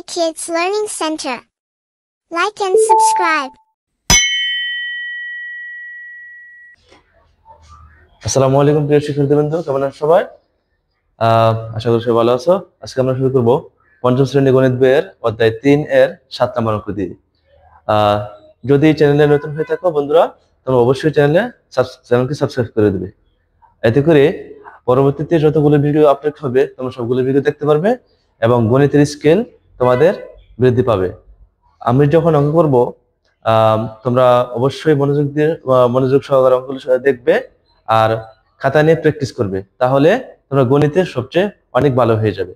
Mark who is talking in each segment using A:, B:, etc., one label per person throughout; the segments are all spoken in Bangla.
A: Kids Learning Center. Like and subscribe.
B: আসসালামু আলাইকুম প্রিয় শিক্ষার্থীবৃন্দ, কেমন আছো সবাই? আশা করি সবাই ভালো আছো। আজকে আমরা শুরু করব পঞ্চম শ্রেণী গণিত বইয়ের অধ্যায় 3 এর 7 নম্বর অঙ্ক দিয়ে। যদি চ্যানেলে নতুন হয়ে থাকো বন্ধুরা, তোমরা অবশ্যই চ্যানেলকে সাবস্ক্রাইব করে দিবে। এতে করে পরবর্তীতে যতগুলো ভিডিও আপলোড হবে তোমরা সবগুলো ভিডিও দেখতে পারবে এবং গণিতের স্কেল তোমাদের বৃদ্ধি পাবে। আমি যখন অঙ্ক করব তোমরা অবশ্যই মনোযোগ সহকারে অঙ্কগুলো দেখবে আর খাতা নিয়ে প্র্যাকটিস করবে, তাহলে তোমরা গণিতের সবচেয়ে অনেক ভালো হয়ে যাবে।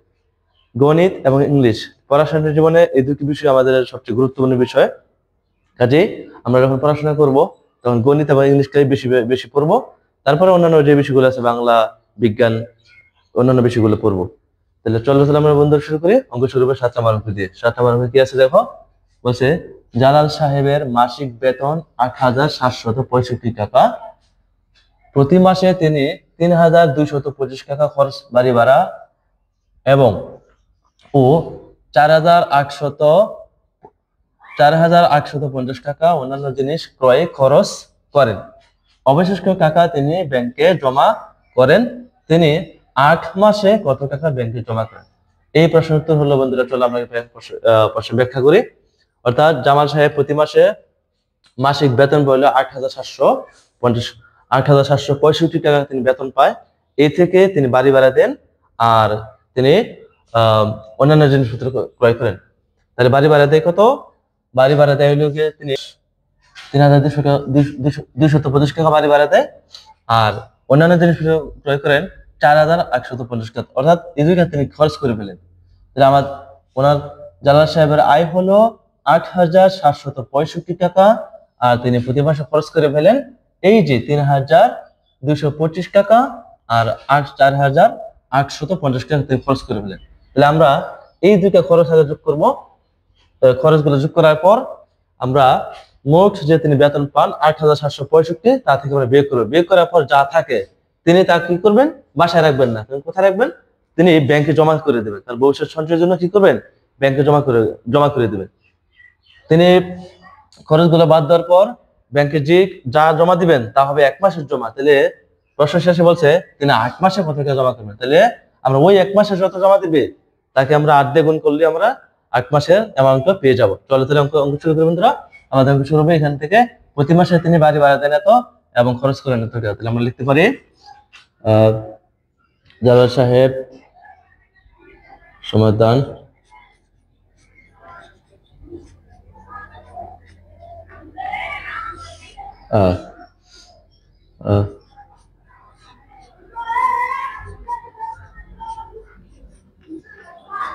B: গণিত এবং ইংলিশ পড়াশোনার জীবনে এই দুটি বিষয় আমাদের সবচেয়ে গুরুত্বপূর্ণ বিষয়। কাজেই আমরা যখন পড়াশোনা করব তখন গণিত এবং ইংলিশটাই বেশি বেশি পড়বো, তারপরে অন্যান্য যে বিষয়গুলো আছে বাংলা, বিজ্ঞান, অন্যান্য বিষয়গুলো পড়বো। তাহলে চলো আমরা বন্ধু শুরু করি। অঙ্ক শুরু হবে 7 নম্বর অঙ্ক দিয়ে। 7 নম্বর অঙ্ক কি আছে দেখো, বলছে জালাল সাহেবের মাসিক বেতন ৮,৭৬৫ টাকা। প্রতি মাসে তিনি ৩,২২৫ টাকা খরচ বাড়ি ভাড়া এবং ও 4,850 টাকা অন্যান্য জিনিস ক্রয়ে খরচ করেন। অবশিষ্ট টাকা তিনি ব্যাংকে জমা করেন। তিনি 8 মাসে কত টাকা ব্যাংকে জমা করেন? এই প্রশ্নের উত্তর হলো বন্ধুরা, চলো আমরা প্রশ্ন ব্যাখ্যা করি। অর্থাৎ জামাল সাহেব প্রতি মাসে মাসিক বেতন বললো 8,765 টাকা তিনি বেতন পায়। এই থেকে তিনি বাড়ি ভাড়া দেন আর তিনি অন্যান্য জিনিসপত্র ক্রয় করেন। তাহলে বাড়ি ভাড়া দেয় কত? বাড়ি ভাড়া দেয় হলো গিয়ে তিনি 3,225 টাকা বাড়ি ভাড়া দেয় আর অন্যান্য জিনিসপত্র ক্রয় করেন 4,850 টাকা। অর্থাৎ এই দুইটা তিনি খরচ করে ফেলেন। তাহলে ওনার জালাল সাহেবের আয় হলো 8,765 টাকা আর তিনি প্রতি মাসে খরচ করে ফেলেন এই যে 3,225 টাকা আর 4,850 টাকা তিনি খরচ করে ফেলেন। তাহলে আমরা এই দুইটা খরচ আগে যোগ করবো। খরচগুলো যোগ করার পর আমরা মোট যে তিনি বেতন পান 8,765, তা থেকে আমরা বিয়োগ করবো। বিয়োগ করার পর যা থাকে তিনি তা কি করবেন? বাসায় রাখবেন না, কোথায় রাখবেন? তিনি ব্যাংকে জমা করে দেবেন। তার ভবিষ্যৎ সঞ্চয়ের জন্য কি করবেন? ব্যাংকে জমা করে দেবেন। তিনি খরচগুলো বাদ দেওয়ার পর ব্যাংকে যা জমা দিবেন তা হবে 1 মাসের জমা। তাহলে প্রশ্ন শেষে বলছে তিনি 8 মাসে কত টাকা জমা করবেন। তাহলে আমরা ওই 1 মাসে যত জমা দিবে তাকে আমরা 8 দিয়ে গুণ করলে আমরা 8 মাসের অ্যামাউন্টটা পেয়ে যাবো। চলো তাহলে অঙ্ক শুরু করি বন্ধুরা। আমাদের অঙ্ক শুরু হবে এখান থেকে। প্রতি মাসে তিনি বাড়ি ভাড়া দেন এত এবং খরচ করেন এত টাকা। তাহলে আমরা লিখতে পারি জালাল সাহেব সমাধান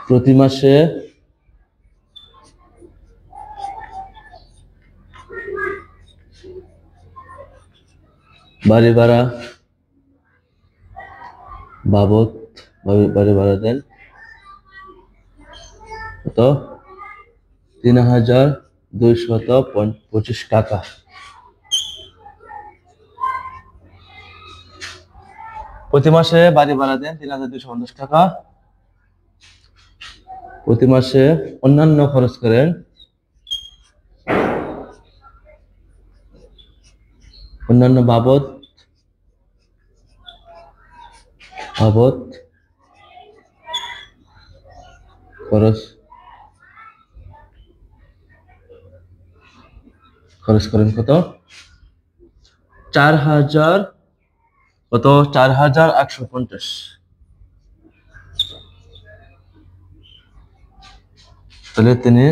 B: প্রতি মাসে বাড়ি ভাড়া বাবদ বাড়ি ভাড়া দেন কত? 3,225 টাকা। প্রতি মাসে বাড়ি ভাড়া দেন 3,250 টাকা। প্রতি মাসে অন্যান্য খরচ করেন অন্যান্য বাবদ খরচ করেন কত? 4,850। তাহলে তিনি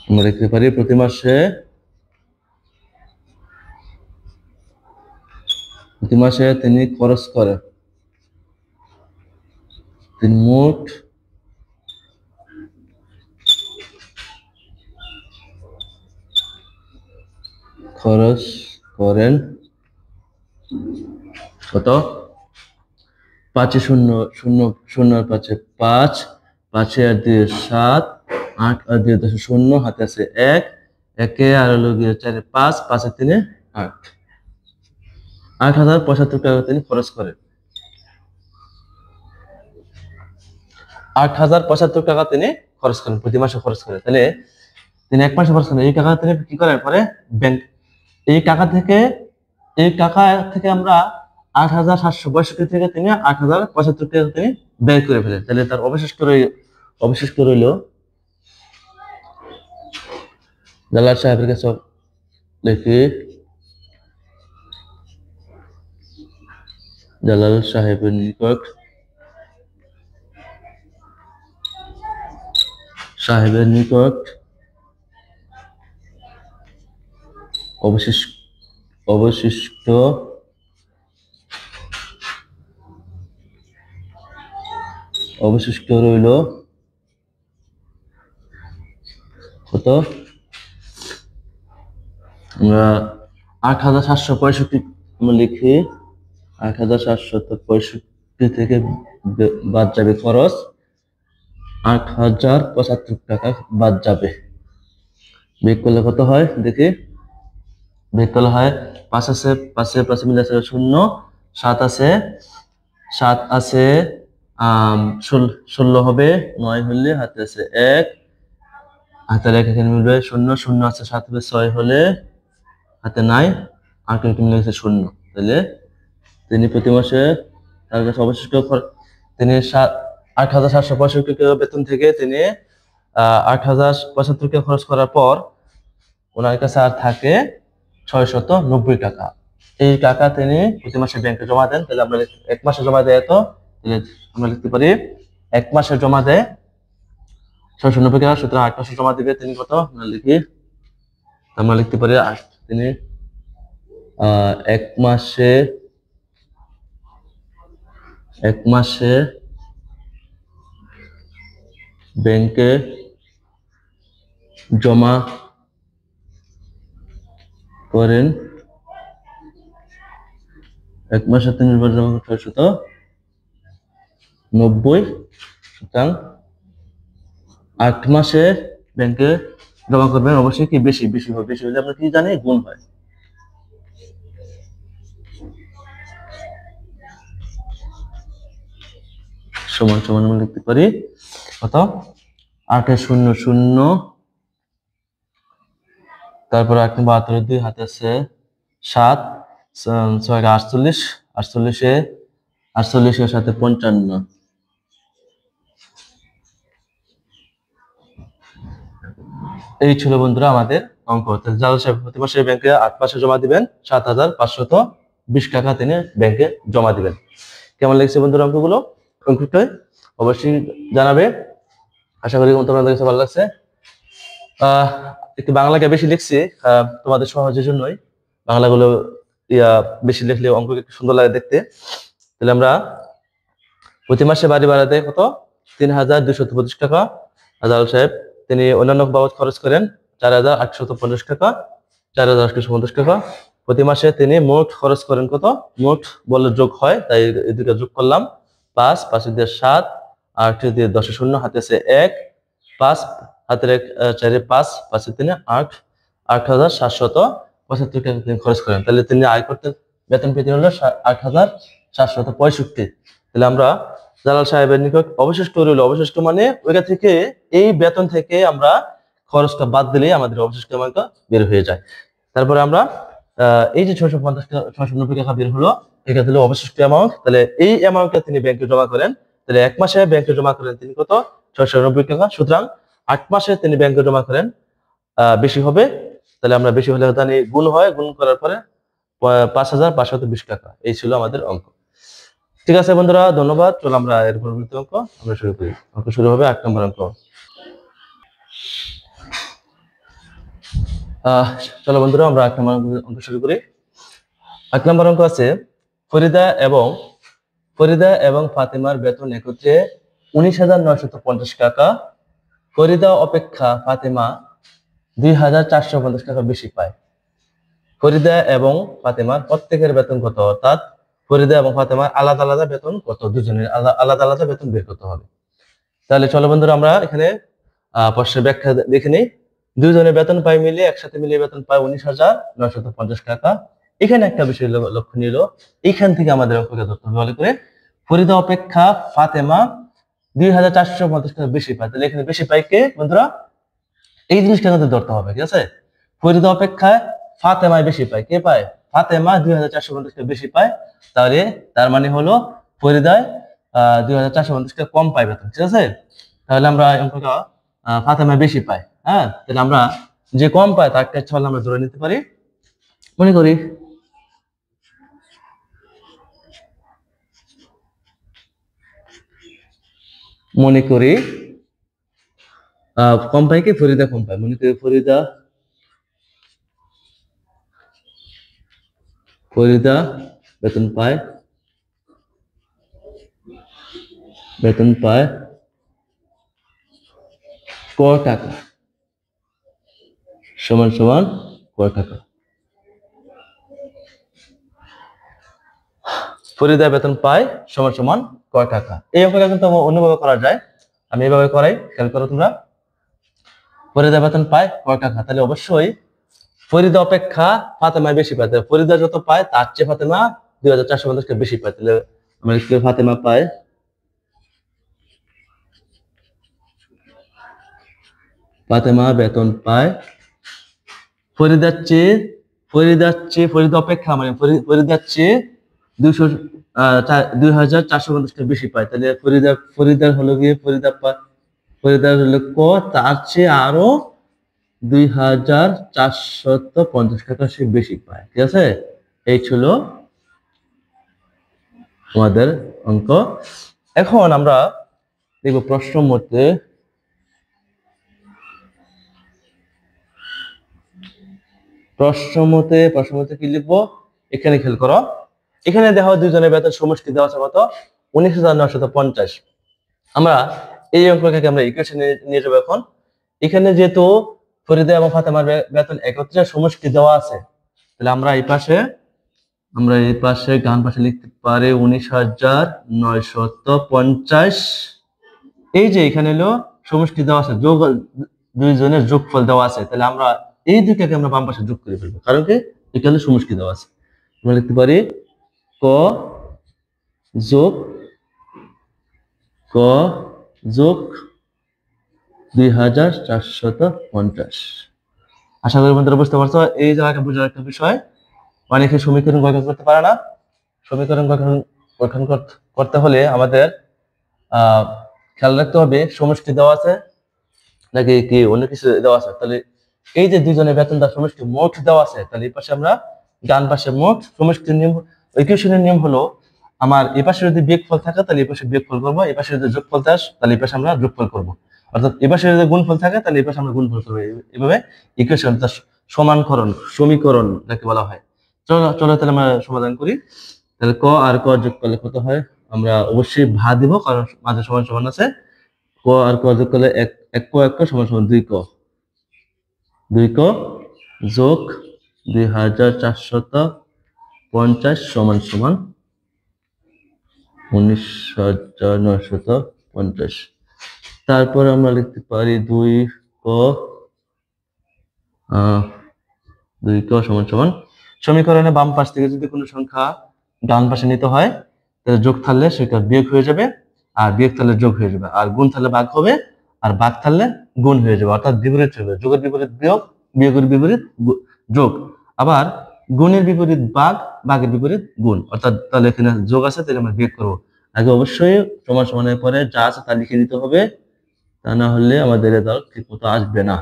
B: আমরা লিখতে পারি প্রতি মাসে তিনি খরচ করেন, তিনি মোট খরচ করেন কত? 5 শূন্য শূন্য শূন্য 5 5 আর 2 7 8 আর 2 10 শূন্য হাতে আছে 1 একে আর হলো গিয়ে 4 5 5 আর 3 8 8,075 টাকা তিনি খরচ করেন। 8,075 টাকা তিনি খরচ করেন, প্রতি মাসে খরচ করেন। তাহলে তিনি এক মাসে খরচ করেন, এই টাকা তিনি কি করেন পরে ব্যাংক, এই টাকা থেকে আমরা 8,762 থেকে তিনি 8,075 টাকা তিনি ব্যয় করে ফেলেন। তাহলে তার অবশিষ্ট রইল জালাল সাহেবের কাছে লিখি, জালাল সাহেবের নিকট অবশিষ্ট রইল কত? আমরা 8,765 আমরা লিখি, 8,765 থেকে বাদ যাবে খরচ, 8,075 টাকা বাদ যাবে। বিয়োগ করলে কত হয় দেখি, বিয়োগ করলে হয় 5 আছে, 5 মিলে আছে 0, 7 আছে 16 হবে, 9 হলে হাতে আছে 1, হাতের 1 এখানে মিলবে 0, 0 আছে 7 হবে, 6 হলে হাতে নাই, 8 মিলে আছে 0। তাহলে তিনি প্রতি মাসে তার কাছে অবশিষ্ট তিনি 8,765 টাকা বেতন থেকে তিনি 8,075 টাকা খরচ করার পর ওনার কাছে আর থাকে 690 টাকা। এই টাকা তিনি প্রতি মাসে ব্যাংকে জমা দেন। তাহলে আমরা এক মাসে জমা দেয় এত, তাহলে আমরা লিখতে পারি এক মাসে জমা দেয় 690 টাকা, সুতরাং 8 মাসে জমা দিবে তিনি কত, আমরা লিখি, আমরা লিখতে পারি তিনি এক মাসে ব্যাংকে জমা করেন, এক মাসে তিনি জমা করেন 690, সুতরাং 8 মাসে ব্যাংকে জমা করবেন। অবশ্যই কি বেশি হবে, বেশি হলে আমরা কি জানি গুণ হয়। সমান সমান আমরা লিখতে পারি কত, 8 এ 0 0, তারপর 8 × 72, 2 হাতে আছে 7, 6 × 48, 48 এর সাথে 55। এই ছিল বন্ধুরা আমাদের অঙ্ক। জালাল সাহেব প্রতি মাসে ব্যাংকে 8 মাসে জমা দিবেন, 7,520 টাকা তিনি ব্যাংকে জমা দিবেন। কেমন লাগছে বন্ধুরা অঙ্কগুলো? অঙ্কটা অবশ্যই জানাবে, আশা করি তোমাদের কাছে ভালো লাগছে। একটু বাংলাকে বেশি লিখছি তোমাদের সহজের জন্যই, বাংলাগুলো বেশি লিখলে অঙ্ক একটু সুন্দর লাগে দেখতে। তাহলে আমরা প্রতি মাসে বাড়ি ভাড়া দেয় কত, 3,225 টাকা। জালাল সাহেব তিনি অন্যান্য বাবদ খরচ করেন 4,850 টাকা, 4,850 টাকা। প্রতি মাসে তিনি মোট খরচ করেন কত, মোট বলে যোগ হয় তাই এই দুটো যোগ করলাম, 5, 5 দিয়ে 7, 8 দিয়ে 10 0, হাতে আছে 1, 5 হাতের 1 4 5, 5 3 8, 8,775 টাকা তিনি খরচ করেন। তাহলে তিনি আয় করতেন, বেতন পেতেন হলো 8,765। তাহলে আমরা জালাল সাহেবের নিকট অবশিষ্ট রইল, অবশিষ্ট মানে ওইটা থেকে এই বেতন থেকে আমরা খরচটা বাদ দিলেই আমাদের অবশিষ্ট অ্যামাউন্ট বের হয়ে যায়। তারপরে আমরা এই যে 690 টাকা বের হলো, এটা হলো অবশিষ্ট অ্যামাউন্ট। তাহলে এই অ্যামাউন্টটা তিনি ব্যাংকে জমা করেন, তাহলে এক মাসে ব্যাংকে জমা করেন তিনি কত, 690 টাকা। সুতরাং 8 মাসে তিনি ব্যাংকে জমা করেন বেশি হবে, তাহলে আমরা বেশি হলে জানি গুণ হয়, গুণ করার পরে 5,520 টাকা। এই ছিল আমাদের অঙ্ক। ঠিক আছে বন্ধুরা, ধন্যবাদ। চলো আমরা এর পরবর্তী অঙ্ক আমরা শুরু করি। অঙ্ক শুরু হবে 8 নম্বর অঙ্ক। চলো বন্ধুরা আমরা 8 নম্বর অঙ্ক শুরু করি। 8 নম্বর অঙ্ক আছে, ফরিদা এবং ফাতেমার বেতন একত্রে 19,950 টাকা। ফরিদা অপেক্ষা ফাতেমা 2,450 টাকা বেশি পায়। ফরিদা এবং ফাতেমার প্রত্যেকের বেতন কত, অর্থাৎ ফরিদা এবং ফাতেমার আলাদা আলাদা বেতন কত, দুজনের আলাদা আলাদা বেতন বের করতে হবে। তাহলে চলো বন্ধুরা আমরা এখানে প্রশ্নের ব্যাখ্যা দেখে নিই। দুজনের বেতন পায় মিলে, একসাথে মিলিয়ে বেতন পায় 19,950 টাকা। এখানে একটা বিষয় লক্ষণীয় হলো, এখান থেকে আমাদের অঙ্কটা ধরতে হবে ভালো করে। ফরিদা অপেক্ষা ফাতেমা 2450 টাকা বেশি পায়, তাহলে এখানে বেশি পায় কে বন্ধুরা? এই জিনিসটা আমাদের ধরতে হবে, ঠিক আছে? ফরিদা অপেক্ষায় ফাতেমায় বেশি পায়, কে পায়? ফাতেমা 2450 টাকা বেশি পায়, তাহলে তার মানে হলো ফরিদায় 2450 টাকা কম পায় বেতন, ঠিক আছে? তাহলে আমরা অঙ্কটা ফাতেমায় বেশি পায়, হ্যাঁ, তাহলে আমরা যে কম পায় তার কাছে আমরা ধরে নিতে পারি। মনে করি কম পায় কি? ফরিদা কম পায়। মনে করি ফরিদা বেতন পায় ক টাকা, সমান সমান ক টাকা। ফরিদা বেতন পায় সমান সমান কয় টাকা। এই অঙ্কটা কিন্তু অন্যভাবে করা যায়, আমি এইভাবে করাই, খেয়াল করো তোমরা। ফরিদা বেতন পায় কয় টাকা, তাহলে অবশ্যই ফরিদা অপেক্ষা ফাতেমা বেশি পায়, ফরিদা যত পায় তার চেয়ে ফাতেমা 2450 টাকা বেশি পায়, তাহলে আমরা ফাতেমা বেতন পায় ফরিদা অপেক্ষা মানে ফরিদার চেয়ে 2450 টাকা বেশি পায়, তাহলে ফরিদার হলো গিয়ে ফরিদার হলো ক, তার চেয়ে আরো 2450 টাকা সে বেশি পায়, ঠিক আছে? এই ছিল আমাদের অঙ্ক। এখন আমরা দেখব প্রশ্ন মতে কি লিখবো। এখানে খেয়াল করো, এখানে দেখো দুজনের বেতন সমষ্টি দেওয়া আছে কত? 19,950। আমরা এই অঙ্কটাকে আমরা ইকুয়েশনে নিয়ে যাবো। এখন এখানে যেহেতু ফরিদা এবং ফাতেমার বেতন একত্রে সমষ্টি দেওয়া আছে, তাহলে আমরা এই পাশে ডান পাশে লিখতে পারি 19,950। এই যে এখানে হলো সমষ্টি দেওয়া আছে, দুইজনের যোগফল দেওয়া আছে, তাহলে আমরা এই দুইটাকে আমরা বাম পাশে যোগ করে ফেলবো, কারণ কি এখানে সমষ্টি দেওয়া আছে। আমরা লিখতে পারি ক যোগ 2450। আশা করি বন্ধুরা বুঝতে পারছো। এই জায়গাটা বোঝার একটা বিষয়, অনেকে সমীকরণ গঠন করতে পারে না। সমীকরণ গঠন করতে হলে আমাদের খেয়াল রাখতে হবে সমষ্টি দেওয়া আছে নাকি কি অন্য কিছু দেওয়া আছে। তাহলে এই যে দুজনের বেতন তার সমষ্টি মোট দেওয়া আছে, তাহলে এই পাশে আমরা ডান পাশে মোট সমষ্টির নিয়ম, ইকুয়েশনের নিয়ম হলো আমার এই পাশে যদি বিয়োগফল থাকে তাহলে এই পাশে বিয়োগফল করবো, এই পাশে যদি যোগফল থাকে তাহলে এই পাশে আমরা যোগফল করবো, অর্থাৎ এই পাশে যদি গুণফল থাকে তাহলে এই পাশে আমরা গুণফল করবো। এইভাবে ইকুয়েশন, সমানকরণ, সমীকরণ যাকে বলা হয়। চলো তাহলে আমরা সমাধান করি। তাহলে ক আর ক যোগ করলে কত হয়? আমরা অবশ্যই ভাগ দিব, কারণ মাঝে সমান সমান আছে। ক আর ক যোগ করলে এক ক সমান সমান 2ক যোগ 2450 সমান সমান 19,950। তারপর আমরা লিখতে পারি 2ক সমান সমান, সমীকরণে বাম পাশ থেকে যদি কোনো সংখ্যা ডান পাশে নিতে হয় তাহলে যোগ থাকলে সেটা বিয়োগ হয়ে যাবে, আর বিয়োগ থাকলে যোগ হয়ে যাবে, আর গুণ থাকলে ভাগ হবে, আর ভাগ থাকলে গুণ হয়ে যাবে, অর্থাৎ বিপরীত হবে। যোগের বিপরীত বিয়োগ, বিয়োগের বিপরীত যোগ, আবার গুণের বিপরীত ভাগ, ভাগের বিপরীত গুণ, অর্থাৎ তাহলে এখানে যোগ আছে তাহলে আমরা বিয়োগ করবো। আগে অবশ্যই সমান সমানের পরে যা আছে তা লিখে নিতে হবে, তা না হলে আমাদের রেজাল্ট ঠিক মতো আসবে না।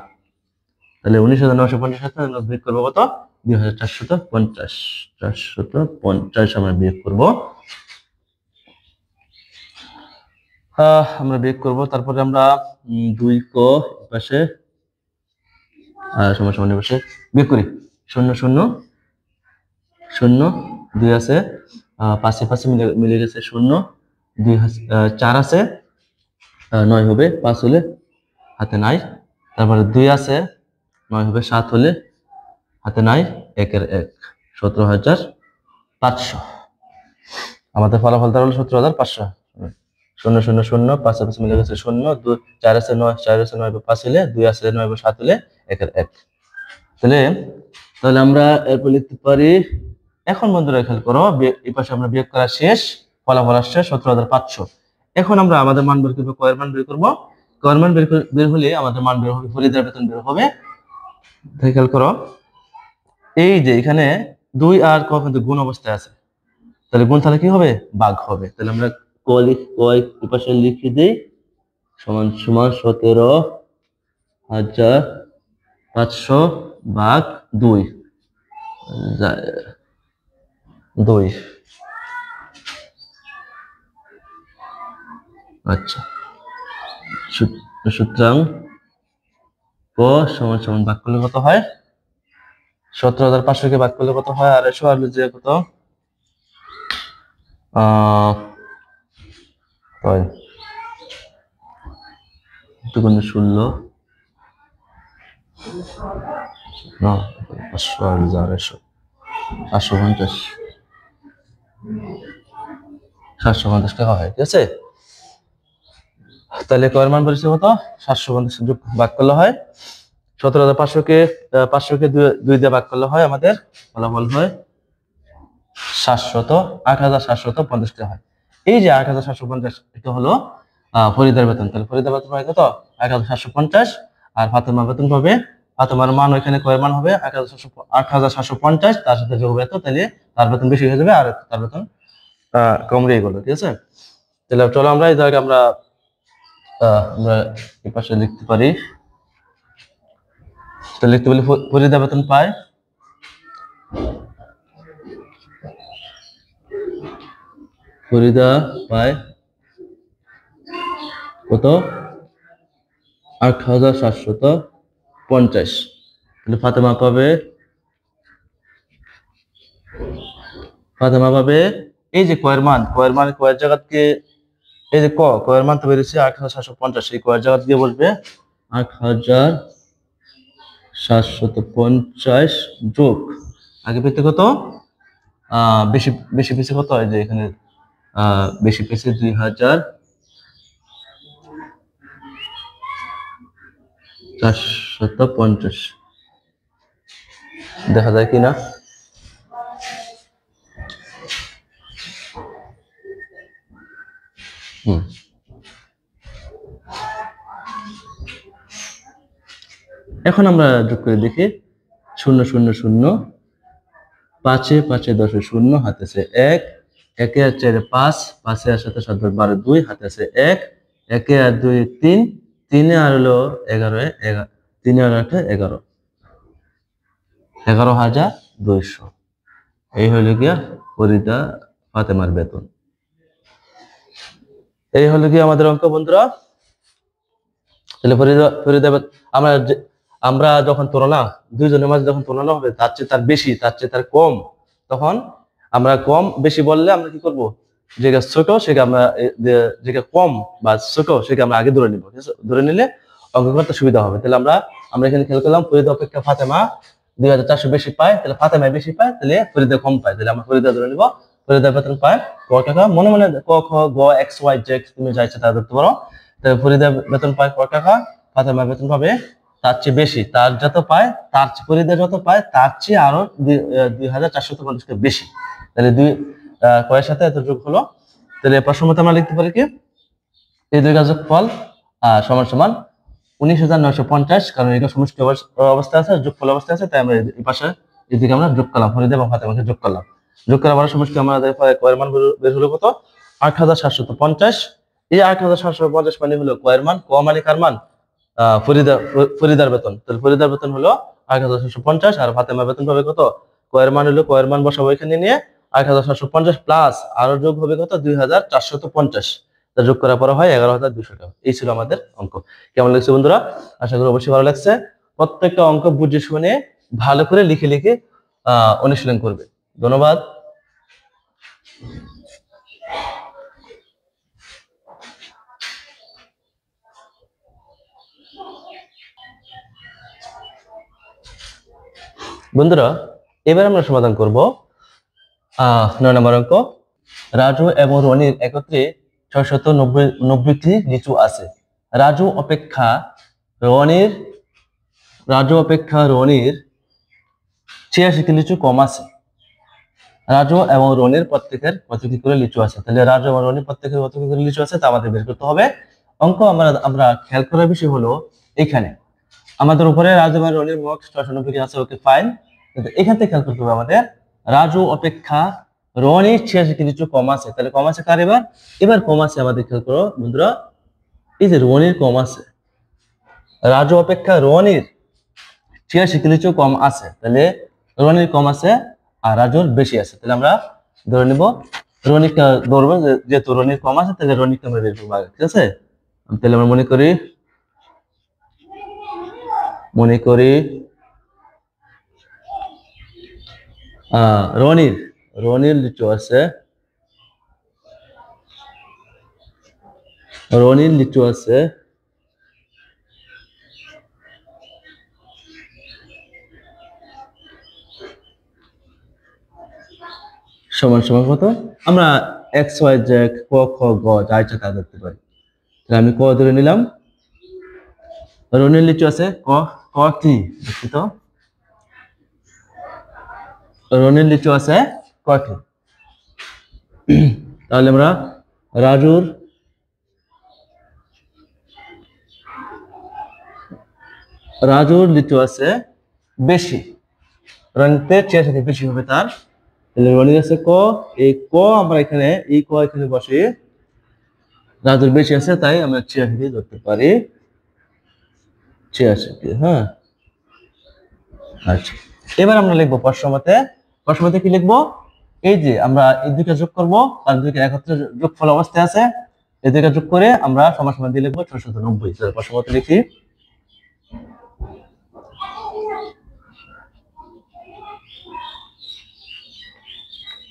B: তাহলে 19,950 সাথে আমরা বিয়োগ করবো কত? 2,450 আমরা বিয়োগ করবো। আমরা বিয়োগ করবো, তারপরে আমরা 2ক পাশে সমান সমান পাশে বিয়োগ করি। 0 0 0 2 আছে, পাশে পাশে মিলে গেছে 0, 2 4 আছে, 9 হবে, 5 হলে হাতে নাই, তারপরে 2 আছে, 9 হবে, 7 হলে হাতে নাই, 1 1 17,500। আমাদের ফলাফল দাঁড়ালো 17,500। 0 0 0 5 পাশে মিলে গেছে 0, 2 4 আছে, 9 4 আছে, 9 5 হলে, 2 আছে, 9 7 হলে 1 1। তাহলে আমরা এরপর লিখতে পারি এখন বন্ধুরা খেয়াল করো, এই পাশে আমরা বিয়োগ করা শেষ, ফলাফল আসছে 17,500। এখন আমরা আমাদের মান বের করবো, কয়ের মান বের করবো। কয়ের মান বের হলে আমাদের মান বের হবে, ফরিদার বেতন বের হবে। খেয়াল করো, এই যে এখানে 2 আর ক কিন্তু গুণ অবস্থায় আছে, তাহলে গুণ তাহলে কি হবে, ভাগ হবে। তাহলে আমরা কয় এই পাশে লিখে দিই, সমান সমান 17,500 ভাগ 2। আচ্ছা, সুতরাং ক সমান সমান ভাগ করলে কত হয়, 17,500 কে ভাগ করলে কত হয়, 250 আর যে কত, দুগুণ 16 না 500 আর 250, 750 টাকা হয়, ঠিক আছে। তাহলে কয়ের মান পরিচয় কত, 750 যোগ ভাগ করলে হয় 17,500 কে 2 দিয়ে ভাগ করলে হয় আমাদের ফলাফল হয় 8,750 টাকা হয়। এই যে 8,750 এটা হলো ফরিদার বেতন। তাহলে ফরিদার বেতন হয় কত, 8,750। আর ফাতেমার বেতন পাবে, ফাতেমার মান ওইখানে কয়ের মান হবে 8,750, তার সাথে যোগ বেতন, তাহলে তার বেতন বেশি হয়ে যাবে আর তার বেতন কম রয়ে গেল, ঠিক আছে। তাহলে চলো আমরা এই জায়গায় আমরা এই পাশে লিখতে পারি, লিখতে পারি ফরিদা বেতন পায় কত, 8,750। তাহলে ফাতেমা পাবে এই যে কয়ের মান কয়ের জায়গাকে, এই যে কয়ের মান তো বেরিয়েছে 8,750, এই কয়ের জায়গা দিয়ে বসবে 8,750 যোগ আগে পেতে কত, বেশি পেছে কত, এই যে এখানে বেশি পেছে 2,450, দেখা যায় কিনা। এখন আমরা যোগ করে দেখি, 0 0 0, 5 5 10 0, হাতে আছে 1, 1 আর 4 5, 5 আর 7 7 12 2, হাতে আছে 1, 1 আর 2 3, 3 আর হলো 11, 3 আর 8 11, 11,200। এই হলো গিয়া ফরিদা ফাতেমার বেতন। এই হলো গিয়া আমাদের অঙ্ক বন্ধুরা। তাহলে ফরিদা আমরা যখন তুলনা, দুইজনের মাঝে যখন তুলনা হবে, তার চেয়ে তার বেশি, তার চেয়ে তার কম, তখন আমরা কম বেশি বললে আমরা কি করব, যেটা ছোট সেটা আমরা, যেটা কম বা ছোট সেটা আমরা আগে ধরে নিব, ঠিক আছে। ধরে নিলে অঙ্ক করতে সুবিধা হবে। তাহলে আমরা এখানে খেয়াল করলাম, ফরিদা অপেক্ষা ফাতেমা 2,400 বেশি পায়, তাহলে ফাতেমা বেশি পায়, তাহলে ফরিদা কম পায়, তাহলে আমরা ফরিদা ধরে নিব। ফরিদা বেতন পায় ক টাকা, মনে মনে ক খ গ এক্স ওয়াই জেড তুমি যা ইচ্ছা তা ধরতে পারো। তাহলে ফরিদা বেতন পায় ক টাকা, ফাতেমা বেতন পাবে তার চেয়ে বেশি, তার যত পায়, তার ফরিদা যত পায় তার চেয়ে আরো 2,450 টাকা বেশি। তাহলে কয়ের সাথে এত যোগ হলো। তাহলে প্রশ্ন মতো আমরা লিখতে পারি কি, এই দুই যোগ ফল সমান সমান 19,950, কারণ এটা সমষ্টি অবস্থা আছে, যোগফল অবস্থা আছে, তাই আমরা এই পাশে এদিকে আমরা যোগ করলাম, ফরিদা এবং ফাতেমাকে যোগ করলাম। যোগ করার পরে সমষ্টি আমাদের কয়ের মান বের হলো কত, 8,750। এই 8,750 মানে হলো কয়ের মান, ক মানে কার মান, ফরিদার বেতন। তাহলে ফরিদার বেতন হলো 8,750, আর ফাতেমার বেতন পাবে কত, কয়ের মান হলো, কয়ের মান বসাবো এখানে নিয়ে 8,750 প্লাস আরো যোগ হবে কত, 2,450। যোগ করার পর হয় 11,200 টাকা। এই ছিল আমাদের অঙ্ক। কেমন লাগছে বন্ধুরা, আশা করি অবশ্যই ভালো লাগছে। প্রত্যেকটা অঙ্ক বুঝে শুনে ভালো করে লিখে লিখে অনুশীলন করবে। ধন্যবাদ। বন্ধুরা, এবার আমরা সমাধান করব 9 নম্বর অঙ্ক। রাজু এবং রনির একত্রে 690টি লিচু আছে। রাজু অপেক্ষা রনির 86টি লিচু কম আছে। রাজু এবং রনির প্রত্যেকের কতটি করে লিচু আছে। তাহলে রাজু এবং রনির প্রত্যেকের কতটি করে লিচু আছে তা আমাদের বের করতে হবে। অঙ্ক আমরা খেয়াল করার বিষয় হলো এখানে আমাদের উপরে রাজু এবং রনির মোট 96 আছে, ওকে ফাইন। কিন্তু এখান থেকে খেয়াল করতে হবে আমাদের রাজু অপেক্ষা রনির 86 লিচু কম আছে। তাহলে কম আছে কার? এবার কম আছে আমাদের, খেয়াল করো বন্ধুরা, এই যে রনির কম আছে, রাজু অপেক্ষা রনির 86 লিচু কম আছে। তাহলে রনির কম আছে আর রাজুর বেশি আছে। তাহলে আমরা ধরে নিব রনিকে ধরবো, যেহেতু রনির কম আছে তাহলে রনিকে আমরা বের করবো আগে, ঠিক আছে? তাহলে আমরা মনে করি রনির লিচু আছে, সমান সমান কত? আমরা এক্স ওয়াই জেড ক খ গ যা ইচ্ছা তা ধরতে পারি। তাহলে আমি ক ধরে নিলাম। রনির লিচু আছে কটি, দুঃখিত, রনির লিচু আছে কটি। তাহলে আমরা রাজুর লিচু আছে বেশি, রনিতে 86 বেশি হবে তার। তাহলে রনির আছে ক, এই ক আমরা এখানে এই ক এখানে বসে, রাজুর বেশি আছে তাই আমরা 86 দিয়ে ধরতে পারি, 86। হ্যাঁ, আচ্ছা, এবার আমরা লিখবো প্রশ্নমতে কি লিখবো? এই যে আমরা এই দুইটা যোগ করবো, কারণ দুইটা একত্রে যোগফল অবস্থায় আছে, এই দুইটা যোগ করে আমরা সমান সমান দিয়ে লিখবো 690। তাহলে প্রশ্নমতে লিখি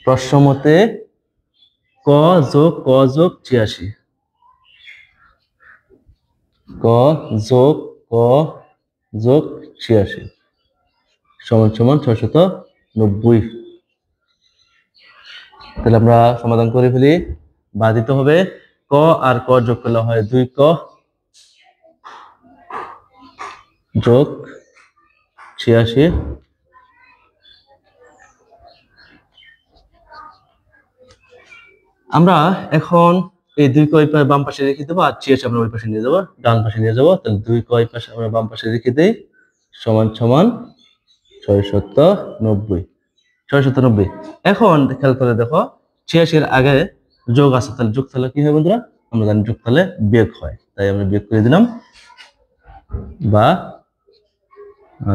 B: প্রশ্নমতে ক যোগ 86, ক যোগ 86 সমান সমান 690। তাহলে আমরা সমাধান করে ফেলি, বা দিতে হবে ক আর ক যোগ করলে হয় 2 ক যোগ 86। আমরা এখন এই 2 ক বাম পাশে রেখে দেবো আর 86 আমরা ওই পাশে নিয়ে যাবো, ডান পাশে নিয়ে যাবো। তাহলে 2 ক পাশে আমরা বাম পাশে রেখে দেই, সমান সমান 690। এখন খেয়াল করে দেখো 86 এর আগে যোগ আছে, তাহলে যোগ তাহলে কি হয় বন্ধুরা? আমরা জানি যোগ তাহলে বিয়োগ হয়, তাই আমরা বিয়োগ করে দিলাম। বা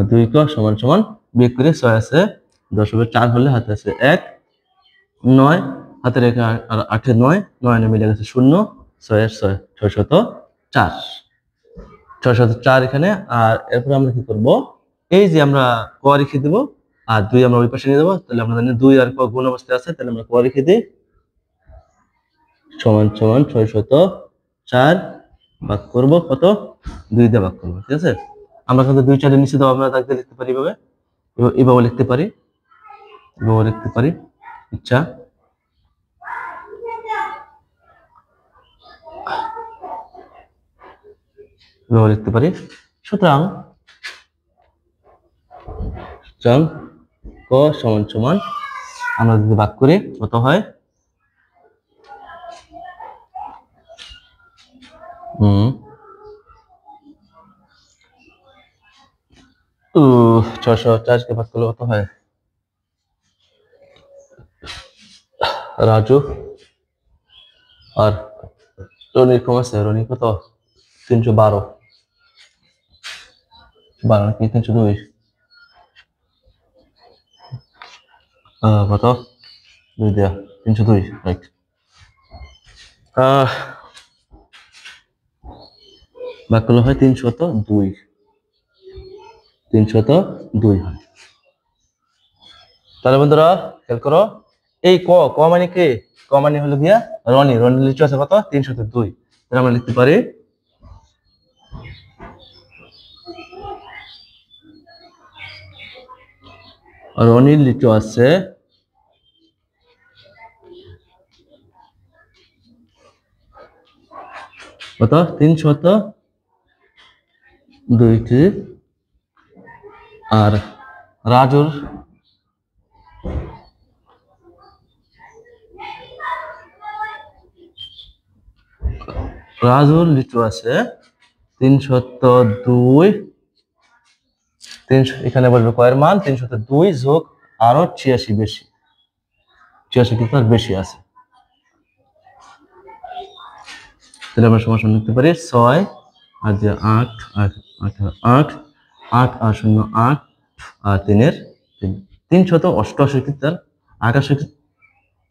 B: 2 ক সমান সমান বিয়োগ করে 6 আছে 10 হবে 4 হলে হাতে আছে 1, 9 হাতে রেখে আর 8 এ 9 9 মিলে গেছে 0, 6 এর 6 604, 604 এখানে। আর এরপর আমরা কি করব? এই যে আমরা ক রেখে দেব আর 2 আমরা ওই পাশে নিয়ে যাবো। তাহলে আমরা জানি 2 আর ক গুণ অবস্থায় আছে, তাহলে আমরা ক রেখে দিই, সমান সমান 604 ভাগ করব কত? 2 দিয়ে ভাগ করব, ঠিক আছে? আমরা কিন্তু 2 4 এর নিচে দাও আমরা দাগ দিয়ে লিখতে পারি, এভাবে লিখতে পারি, ইচ্ছা। এভাবে লিখতে পারি। সুতরাং ক সমান সমান আমরা যদি ভাগ করি কত হয়? 604 কে ভাগ করলে কত হয়? রাজু আর রনির কম আছে, রনি কত? 312, 12 কি 302, কত? 2 দেয়া 302, রাইট। ভাগ করলে হয় 302, 302 হয়। তাহলে বন্ধুরা খেয়াল করো, এই ক মানে কে? ক মানে হলো গিয়া রনি লিচু আছে কত? 302। তাহলে আমরা লিখতে পারি রনির লিচু আছে কত? 302টি, আর রাজুর রাজুর লিচু আছে 302, এখানে বলবে কয়ের মান 302 যোগ আরো 86 বেশি, 86 কিন্তু আর বেশি আছে। তাহলে আমরা সমান লিখতে পারি 6 আর 8 8 8 8 আর 0 8 আর 3 388 কিন্তু তার 88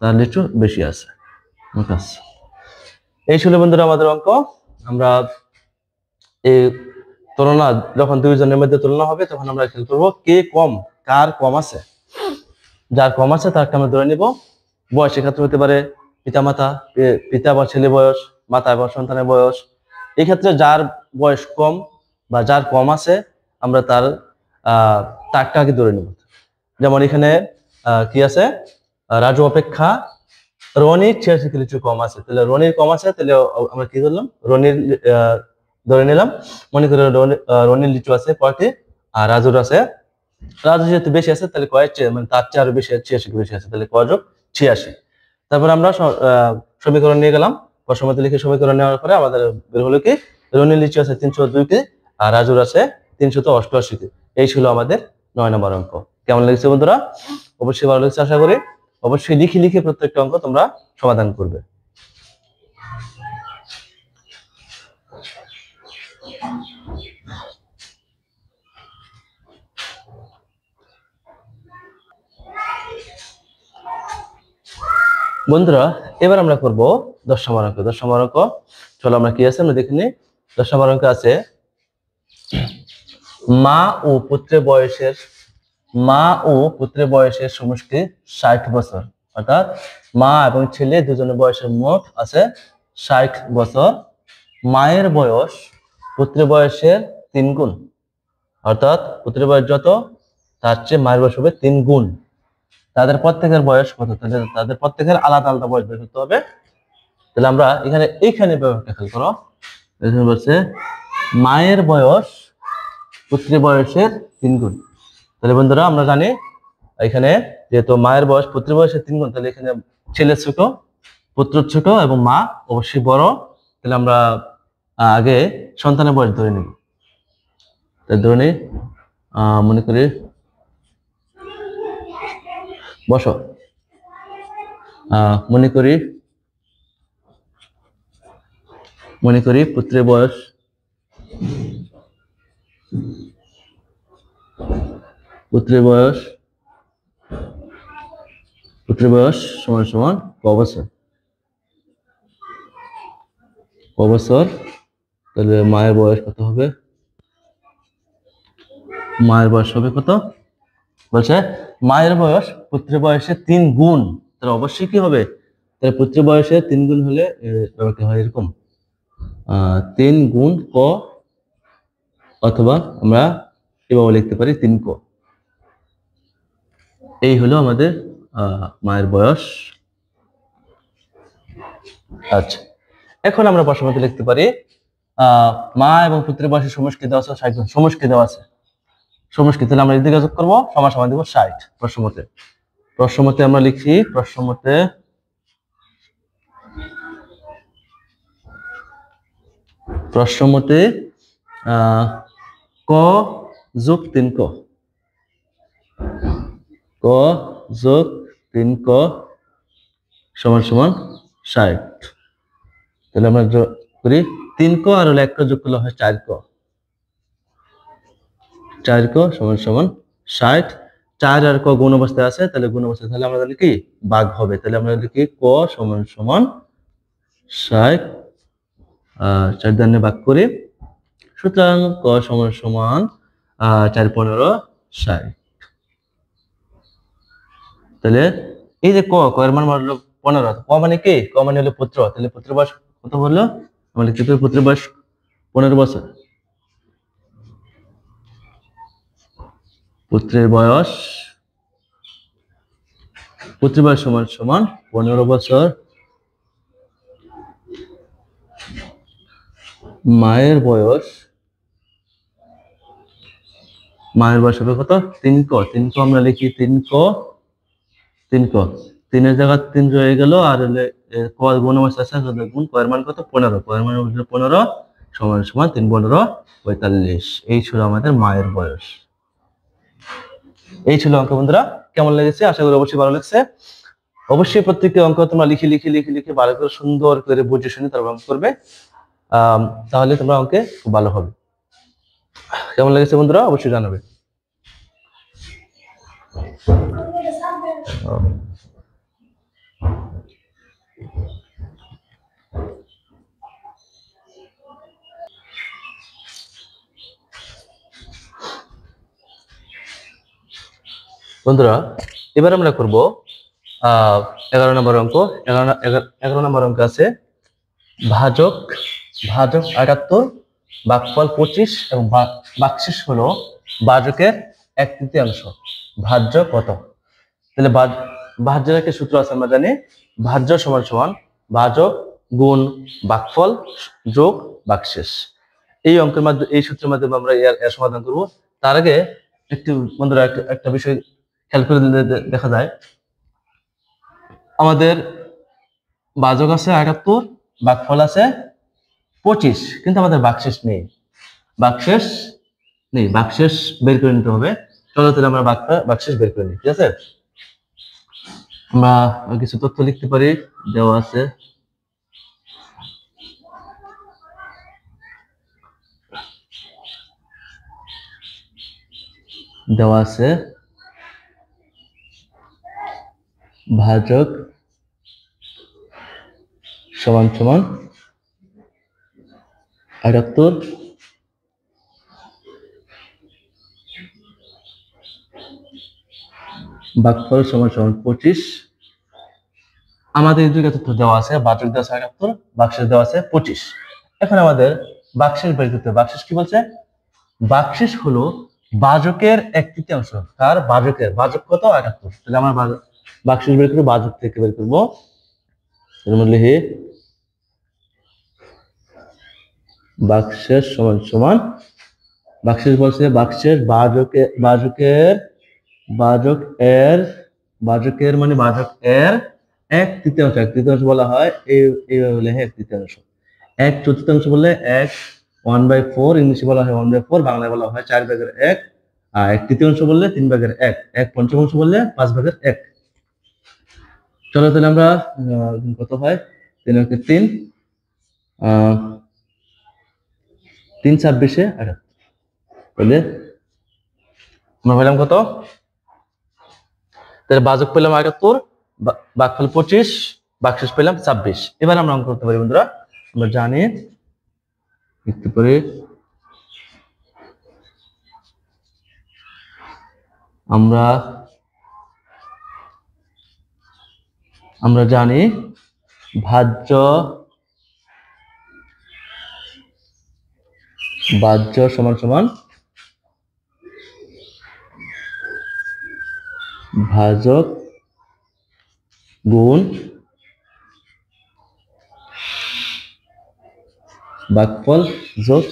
B: তার লিচু বেশি আছে। এই ছিল বন্ধুরা আমাদের অঙ্ক। আমরা এই তুলনা যখন দুইজনের মধ্যে তুলনা হবে তখন আমরা খেয়াল করবো কে কম, কার কম আছে। যার কম আছে তারটা আমরা ধরে নিব। বয়সের ক্ষেত্রে হতে পারে পিতামাতা, পিতা বা ছেলে বয়স, মাতা বা সন্তানের বয়স। এই ক্ষেত্রে যার বয়স কম বা যার কম আছে আমরা তারটা আগে ধরে নেব। যেমন এখানে কি আছে, রাজু অপেক্ষা রনির 86 লিচু কম আছে, তাহলে রনির কম আছে, তাহলে আমরা কি করলাম, রনির ধরে নিলাম। মনে করি রনির লিচু আছে কয়টি আর রাজুর আছে, রাজু যেহেতু বেশি আছে তাহলে মানে তার চেয়ে আরো বেশি 86 বেশি আছে, তাহলে কয় যোগ 86। তারপর আমরা সমীকরণ নিয়ে গেলাম, প্রশ্নমতে লিখে সমীকরণ নেওয়ার পরে আমাদের বের হলো কি রনির লিচু আছে 302 কে আর রাজুর আছে 388 কে। এই ছিল আমাদের 9 নম্বর অঙ্ক। কেমন লেগেছে বন্ধুরা? অবশ্যই ভালো লেগেছে আশা করি। অবশ্যই লিখে লিখে প্রত্যেকটা অঙ্ক তোমরা সমাধান করবে। বন্ধুরা এবার আমরা করব 10 নম্বর অঙ্ক। 10 নম্বর অঙ্ক চলো আমরা কি আছে আমরা দেখে নিই। 10 নম্বর অঙ্ক আছে মা ও পুত্রের বয়সের সমষ্টি 60 বছর, অর্থাৎ মা এবং ছেলে দুজনের বয়সের মোট আছে 60 বছর। মায়ের বয়স পুত্রের বয়সের 3 গুণ, অর্থাৎ পুত্রের বয়স যত তার চেয়ে মায়ের বয়স হবে 3 গুণ। তাদের প্রত্যেকের বয়স কত, তাহলে তাদের প্রত্যেকের আলাদা আলাদা বয়স বের করতে হবে। তাহলে আমরা এইখানে ব্যবহারটা খেয়াল করো, এখানে বলছে মায়ের বয়স পুত্রের বয়সের 3 গুণ। তাহলে বন্ধুরা আমরা জানি এখানে যেহেতু মায়ের বয়স পুত্রের বয়সের 3 গুণ, তাহলে এখানে ছেলে ছোট পুত্র ছোট এবং মা অবশ্যই বড়। তাহলে আমরা আগে সন্তানের বয়স ধরে নিব। ধরে নিই, মনে করি বসো, মনে করি পুত্রের বয়স সমান সমান ক বছর। তাহলে মায়ের বয়স কত হবে, মায়ের বয়স হবে কত, বলছে মায়ের বয়স পুত্রের বয়সের 3 গুণ। তাহলে অবশ্যই কি হবে, তাহলে পুত্রের বয়সের 3 গুণ হলে ব্যাপারটা হয় এরকম 3 গুণ ক, অথবা আমরা এভাবে লিখতে পারি 3 ক। এই হলো আমাদের মায়ের বয়স। আচ্ছা, এখন আমরা প্রশ্নমতে লিখতে পারি মা এবং পুত্রের বয়সের সমষ্টি দেওয়া আছে 60 গুণ, সমষ্টি দেওয়া আছে সমষ্টি, তাহলে আমরা এদিকে যোগ করবো, সমান সমান দিব 60। প্রশ্নমতে আমরা লিখি প্রশ্নমতে ক যোগ 3 ক, ক যোগ 3 ক সমান সমান 60। তাহলে আমরা করি 3 ক আর হলো 1 ক যোগ করলে হয় 4 ক, 4 ক সমান সমান 60। 4 আর ক গুণ অবস্থায় আছে, তাহলে গুণ অবস্থায়, তাহলে আমরা লিখি ভাগ হবে, তাহলে আমরা লিখি ক সমান সমান 60 4 দ্বারা ভাগ করি, সুতরাং ক সমান সমান 4 15 60। তাহলে এই যে ক এর মান হলো 15, ক মানে কি, ক মানে হলো পুত্র, তাহলে পুত্রের বয়স কত বললো, আমরা লিখতে পারি পুত্রের বয়স 15 বছর। পুত্রের বয়স সমান সমান 15 বছর। মায়ের বয়স হবে কত, 3 ক, আমরা লিখি 3 ক 3 এর জায়গায় 3 রয়ে গেল, আর হলে ক গুণ আছে গুণ ক এর মান কত 15, ক এর মান হলো 15 সমান সমান 3 15 45। এই ছিল আমাদের মায়ের বয়স। এই ছিল অঙ্ক বন্ধুরা। কেমন লেগেছে? আশা করি অবশ্যই ভালো লাগছে। অবশ্যই প্রত্যেকটি অঙ্ক তোমরা লিখে ভালো করে সুন্দর করে বুঝে শুনে তারপর অঙ্ক করবে, তাহলে তোমরা অঙ্কে খুব ভালো হবে। কেমন লেগেছে বন্ধুরা অবশ্যই জানাবে। বন্ধুরা এবার আমরা করব 11 নম্বর অঙ্ক। 11 নম্বর অঙ্ক আছে ভাজক 78, ভাগফল 25 এবং ভাগশেষ হলো ভাজকের 1/3। ভাজ্য কত? তাহলে ভাজ্যের একটা সূত্র আছে, আমরা জানি ভাজ্য সমান সমান ভাজক গুণ ভাগফল যোগ ভাগশেষ। এই অঙ্কের মাধ্যমে, এই সূত্রের মাধ্যমে আমরা এর সমাধান করব। তার আগে একটু বন্ধুরা একটা বিষয় খেয়াল করে দেখা যায়, আমাদের ভাজক আছে 78, ভাগফল আছে 25, কিন্তু আমাদের ভাগশেষ নেই। ভাগশেষ বের করে নিতে হবে। চলো তাহলে আমরা ভাগশেষ বের করে নিই, ঠিক আছে? আমরা কিছু তথ্য লিখতে পারি, দেওয়া আছে ভাজক সমান সমান 78, ভাগফল সমান সমান 25। আমাদের এই দুইটা তথ্য দেওয়া আছে, ভাজক দেওয়া আছে 78, ভাগশেষ দেওয়া আছে 25। এখন আমাদের ভাগশেষ বের করতে হবে। ভাগশেষ কি বলছে? ভাগশেষ হলো ভাজকের 1/3। কার? ভাজকের। ভাজক কত? 78। তাহলে আমরা ভাগশেষ বের করবো, ভাজক থেকে বের করবো। লিখি ভাগশেষ সমান সমান, ভাগশেষ বলছে ভাগশেষ ভাজকের মানে ভাজক এর 1/3। 1/3 বলা হয় এইভাবে লেখে 1/3। 1/4 বললে 1/4, ইংলিশে বলা হয় 1/4, বাংলায় বলা হয় 4/1। আর 1/3 বললে 3/1। 1/5 বললে 5/1। চলো তাহলে আমরা কত হয়? 3 3 3 26 তাহলে আমরা পেলাম কত? তাহলে ভাজক পেলাম 78, ভাগফল 25, ভাগশেষ পেলাম 26। এবার আমরা অঙ্ক করতে পারি বন্ধুরা। আমরা জানি লিখতে পারি আমরা জানি ভাজ্য সমান সমান ভাজক গুণ ভাগফল যোগ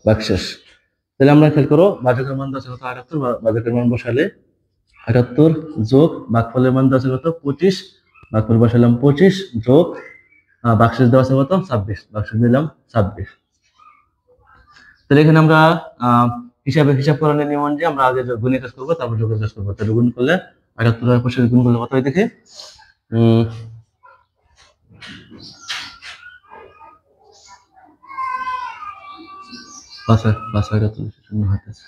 B: ভাগশেষ। তাহলে আমরা খেয়াল করো, ভাজকের মান আছে কত? 78, ভাজকের মান বসালে 78 যোগ ভাগফলের মান আছে কত? 25, ভাগফল বসালাম 25 যোগ ভাগশেষ দেওয়া আছে কত? 26, ভাগশেষ দিলাম 26। তাহলে এখানে আমরা হিসাব করানোর নিয়ম অনুযায়ী আমরা আগে গুণের কাজ করবো, তারপর যোগের কাজ করবো। তাহলে গুণ করলে 78 আর 25 গুণ করলে কত হয় দেখি? 5 শূন্য হইতেছে।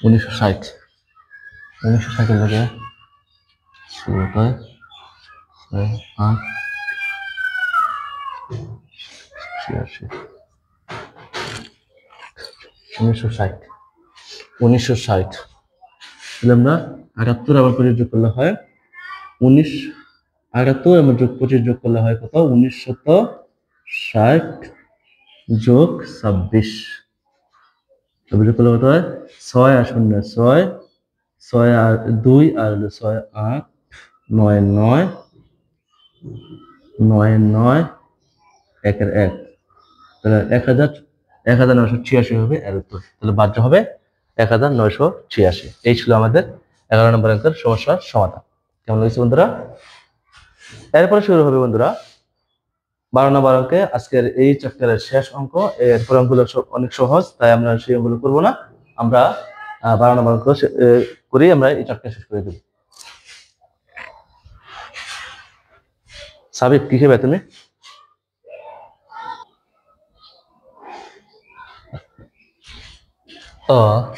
B: উনিশশো ষাট লাগে 1960। তাহলে আমরা 78 আবার 25 যোগ করলে হয় 78 এবং 25 যোগ করলে হয় কত? 1960 যোগ 26 যোগ করলে কত হয়? 6 আর 0 6, 6 আর 2 আর 6 8 9 9 9 9 1 এর 1, তাহলে 1986 হবে এর উত্তর। তাহলে বাহ্য হবে 1986। এই ছিল আমাদের 11 নম্বর অঙ্কের সমস্যার সমাধান। কেমন লাগছে বন্ধুরা? এরপরে শুরু হবে বন্ধুরা 12 নম্বর অঙ্কে আজকের এই চ্যাপ্টারের শেষ অঙ্ক। এরপর অঙ্কগুলো অনেক সহজ, তাই আমরা সেই অঙ্কগুলো করবো না। আমরা 12 নম্বর অঙ্ক করি, আমরা এই চ্যাপ্টার শেষ করে দেব। সাবিক কি খেবে তুমি?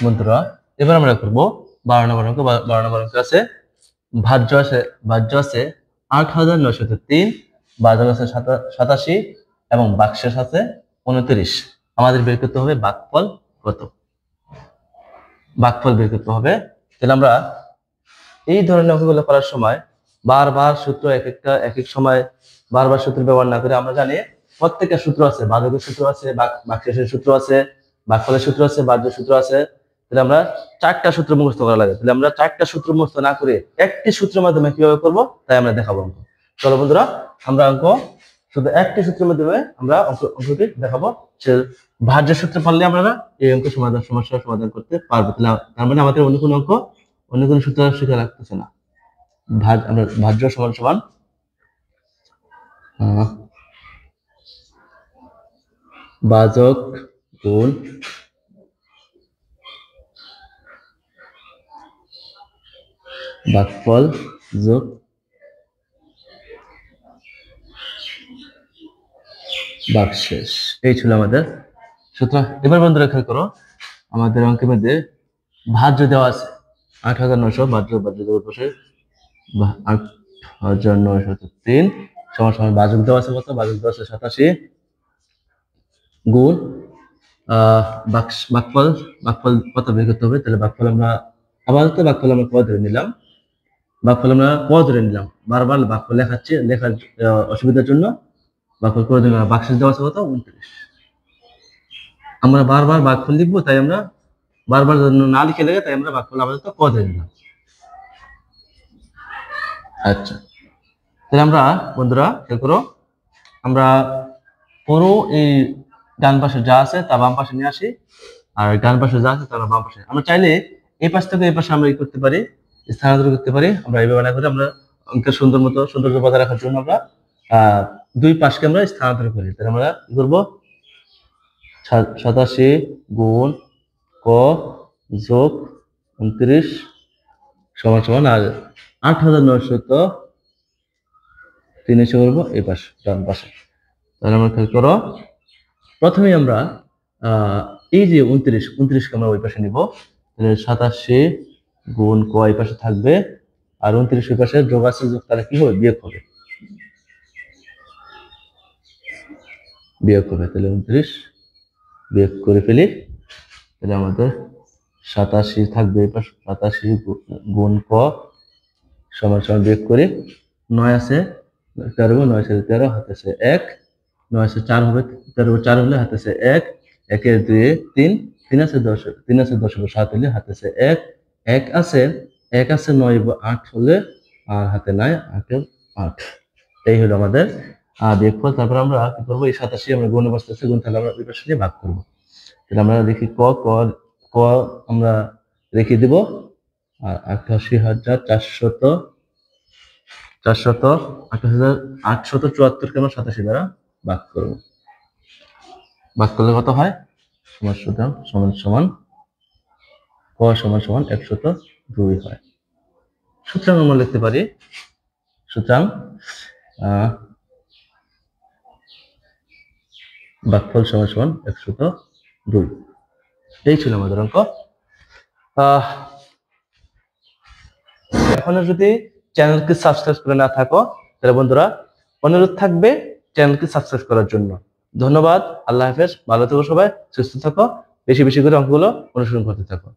B: বন্ধুরা এবার আমরা করবো 12 নম্বর অঙ্ক। 12 নম্বর অঙ্ক আছে ভাজ্য আছে 8903, ভাজক আছে 87 এবং বাক্সেস আছে 29। আমাদের বের করতে হবে ভাগফল কত। ভাগফল বের করতে হবে। তাহলে আমরা এই ধরনের অঙ্কগুলো করার সময় বারবার সূত্র এক এক সময় বারবার সূত্র ব্যবহার না করে আমরা জানি প্রত্যেকটা সূত্র আছে, ভাজকের সূত্র আছে, বাক্সেসের সূত্র আছে, ভাগফলের সূত্র আছে, ভাজ্যের সূত্র আছে। তাহলে আমরা 4টা সূত্র মুখস্থ করা লাগে। তাহলে আমরা 4টা সূত্র মুখস্থ না করে একটি সূত্রের মাধ্যমে কিভাবে করব তাই আমরা দেখাবো অঙ্ক। চলো বন্ধুরা আমরা অঙ্ক শুধু একটি সূত্রের মাধ্যমে আমরা অঙ্কটি দেখাবো। সে ভাজ্যের সূত্র পারলে আমরা এই অঙ্ক সমস্যার সমাধান করতে পারবো। তার মানে আমাদের অন্য কোনো অঙ্ক অন্য কোনো সূত্র শিখা লাগতেছে না। আমরা ভাজ্য সমান সমান ভাজক গুণ ভাগফল যোগ ভাগশেষ। এই ছিল আমাদের সূত্র। এবার বন্ধুরা খেয়াল করো, আমাদের অঙ্কের মধ্যে ভাজ্য দেওয়া আছে 8900, ভাজ্য দেওয়ার পাশে 8903 সমান সমান ভাজক দেওয়া আছে কত? ভাজক দেওয়া আছে 87 গুণ ভাগফল কত বের করতে হবে। তাহলে ভাগফল আমরা আপাতত ভাগফল আমরা ক ধরে নিলাম। বারবার ভাগফল লেখার অসুবিধার জন্য ভাগফল করে দিলাম। ভাগশেষ দেওয়া আছে কত? 29। আমরা বারবার ভাগফল লিখবো, তাই আমরা বারবার না লিখে লাগে, তাই আমরা ভাগফল আপাতত ক ধরে নিলাম। আচ্ছা, তাহলে আমরা বন্ধুরা খেয়াল করো, আমরা পুরো এই ডান পাশে যা আছে তা বাম পাশে নিয়ে আসি, আর ডান পাশে যা আছে তা বাম পাশে। আমরা চাইলে এই পাশ থেকে এই পাশে আমরা করতে পারি, স্থানান্তর করতে পারি। আমরা এইভাবে না করে আমরা অঙ্কের সৌন্দর্য বজায় রাখার জন্য আমরা দুই পাশকে আমরা স্থানান্তর করি। তাহলে আমরা কি করবো? 87 গুণ ক যোগ 29 সমান সমান আর 8903 এসে করবো এই পাশে ডান পাশে। তাহলে আমরা খেয়াল করো, প্রথমে আমরা এই যে 29কে আমরা ওই পাশে নিব। তাহলে 87 গুণ ক এই পাশে থাকবে, আর 29 ওই পাশে যোগ আছে, যোগ তাহলে কি হবে? বিয়োগ হবে। তাহলে 29 বিয়োগ করে ফেলি। তাহলে আমাদের 87 থাকবে এই পাশে, 87 গুণ ক সমান সমান বিয়োগ করে 9 আছে 13, 9 আছে 13, হাতে আছে 1, 9 আছে 4 হবে, 13 4 হলে হাতে আছে 1, 1 এর 2 3, 3 আছে 10, 3 আছে 10 7 হলে হাতে আছে 1, 1 আছে 9 8 হলে আর হাতে নাই 8 এর 8। এই হলো আমাদের বিয়োগফল। তারপর আমরা কি করবো? এই 87 আমরা গুণ অবস্থায় আছে, গুণ তাহলে আমরা ওই পাশে দিয়ে ভাগ করবো। তাহলে আমরা দেখি ক আমরা রেখে দিব, আর 88,874কে আমরা 87 দ্বারা ভাগ করবো। ভাগ করলে কত হয়? সমান সমান ক সমান সমান 102 হয়। সুতরাং আমরা লিখতে পারি, সুতরাং ভাগফল সমান সমান 102। এই ছিল আমাদের অঙ্ক। এখনো যদি চ্যানেলকে সাবস্ক্রাইব করে না থাকো, তাহলে বন্ধুরা অনুরোধ থাকবে চ্যানেলকে সাবস্ক্রাইব করার জন্য। ধন্যবাদ। আল্লাহ হাফেজ। ভালো থেকো সবাই, সুস্থ থাকো, বেশি বেশি করে অঙ্কগুলো অনুসরণ করতে থাকো।